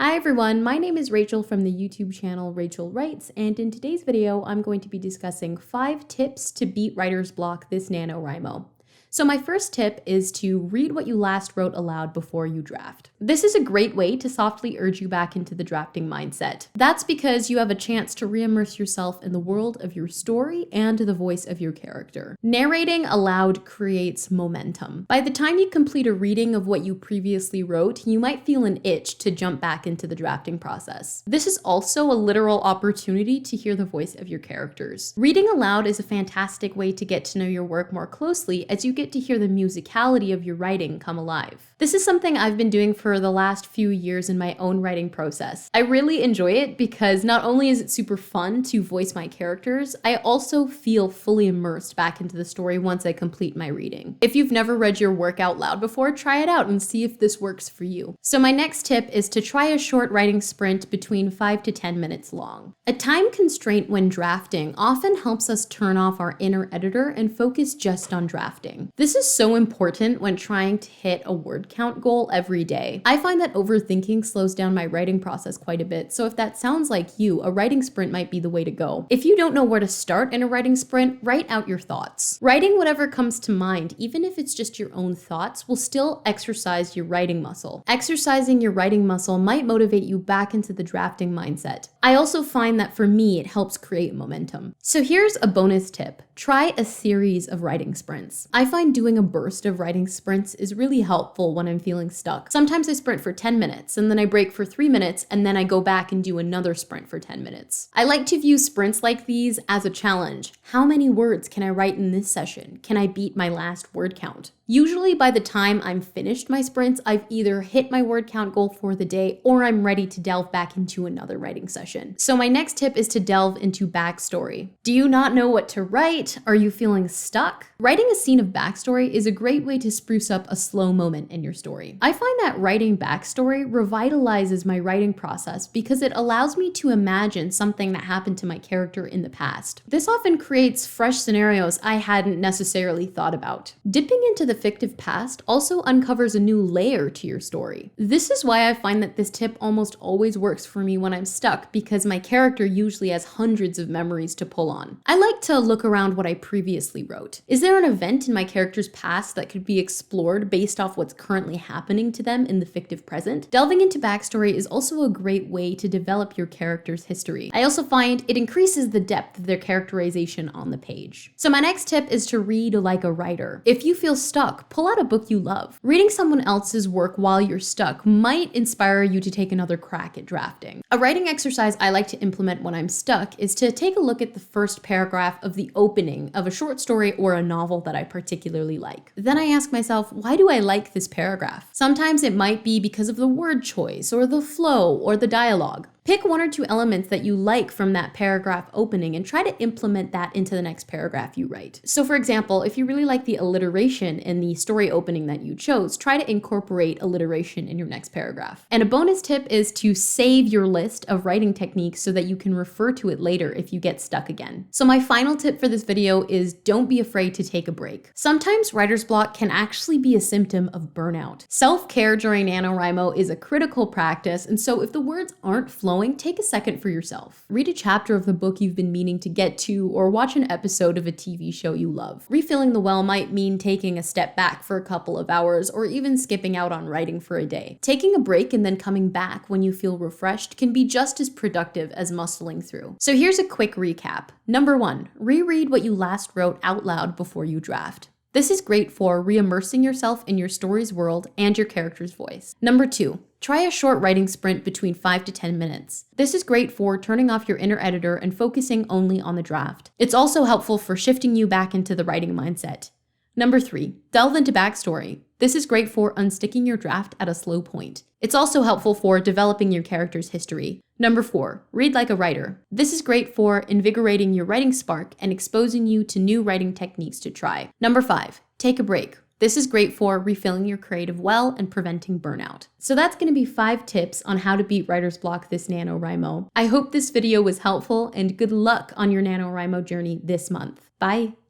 Hi everyone, my name is Rachel from the YouTube channel Rachel Writes, and in today's video, I'm going to be discussing 5 tips to beat writer's block this NaNoWriMo. So my first tip is to read what you last wrote aloud before you draft. This is a great way to softly urge you back into the drafting mindset. That's because you have a chance to re-immerse yourself in the world of your story and the voice of your character. Narrating aloud creates momentum. By the time you complete a reading of what you previously wrote, you might feel an itch to jump back into the drafting process. This is also a literal opportunity to hear the voice of your characters. Reading aloud is a fantastic way to get to know your work more closely, as you get to hear the musicality of your writing come alive. This is something I've been doing for the last few years in my own writing process. I really enjoy it because not only is it super fun to voice my characters, I also feel fully immersed back into the story once I complete my reading. If you've never read your work out loud before, try it out and see if this works for you. So my next tip is to try a short writing sprint between 5 to 10 minutes long. A time constraint when drafting often helps us turn off our inner editor and focus just on drafting. This is so important when trying to hit a word count goal every day. I find that overthinking slows down my writing process quite a bit, so if that sounds like you, a writing sprint might be the way to go. If you don't know where to start in a writing sprint, write out your thoughts. Writing whatever comes to mind, even if it's just your own thoughts, will still exercise your writing muscle. Exercising your writing muscle might motivate you back into the drafting mindset. I also find that for me, it helps create momentum. So here's a bonus tip. Try a series of writing sprints. I find doing a burst of writing sprints is really helpful when I'm feeling stuck. Sometimes I sprint for 10 minutes and then I break for 3 minutes and then I go back and do another sprint for 10 minutes. I like to view sprints like these as a challenge. How many words can I write in this session? Can I beat my last word count? Usually by the time I'm finished my sprints, I've either hit my word count goal for the day or I'm ready to delve back into another writing session. So my next tip is to delve into backstory. Do you not know what to write? Are you feeling stuck? Writing a scene of backstory is a great way to spruce up a slow moment in your story. I find that writing backstory revitalizes my writing process because it allows me to imagine something that happened to my character in the past. This often creates fresh scenarios I hadn't necessarily thought about. Dipping into the fictive past also uncovers a new layer to your story. This is why I find that this tip almost always works for me when I'm stuck, because my character usually has hundreds of memories to pull on. I like to look around what I previously wrote. Is there an event in my character's past that could be explored based off what's currently happening to them in the fictive present? Delving into backstory is also a great way to develop your character's history. I also find it increases the depth of their characterization on the page. So my next tip is to read like a writer. If you feel stuck, pull out a book you love. Reading someone else's work while you're stuck might inspire you to take another crack at drafting. A writing exercise I like to implement when I'm stuck is to take a look at the first paragraph of the opening of a short story or a novel that I particularly like. Then I ask myself, why do I like this paragraph? Sometimes it might be because of the word choice or the flow or the dialogue. Pick 1 or 2 elements that you like from that paragraph opening and try to implement that into the next paragraph you write. So for example, if you really like the alliteration in the story opening that you chose, try to incorporate alliteration in your next paragraph. And a bonus tip is to save your list of writing techniques so that you can refer to it later if you get stuck again. So my final tip for this video is don't be afraid to take a break. Sometimes writer's block can actually be a symptom of burnout. Self-care during NaNoWriMo is a critical practice, and so if the words aren't flowing, take a second for yourself. Read a chapter of the book you've been meaning to get to, or watch an episode of a TV show you love. Refilling the well might mean taking a step back for a couple of hours, or even skipping out on writing for a day. Taking a break and then coming back when you feel refreshed can be just as productive as muscling through. So here's a quick recap. Number 1, reread what you last wrote out loud before you draft. This is great for re-immersing yourself in your story's world and your character's voice. Number 2, try a short writing sprint between 5 to 10 minutes. This is great for turning off your inner editor and focusing only on the draft. It's also helpful for shifting you back into the writing mindset. Number 3, delve into backstory. This is great for unsticking your draft at a slow point. It's also helpful for developing your character's history. Number 4, read like a writer. This is great for invigorating your writing spark and exposing you to new writing techniques to try. Number 5, take a break. This is great for refilling your creative well and preventing burnout. So that's going to be 5 tips on how to beat writer's block this NaNoWriMo. I hope this video was helpful and good luck on your NaNoWriMo journey this month. Bye!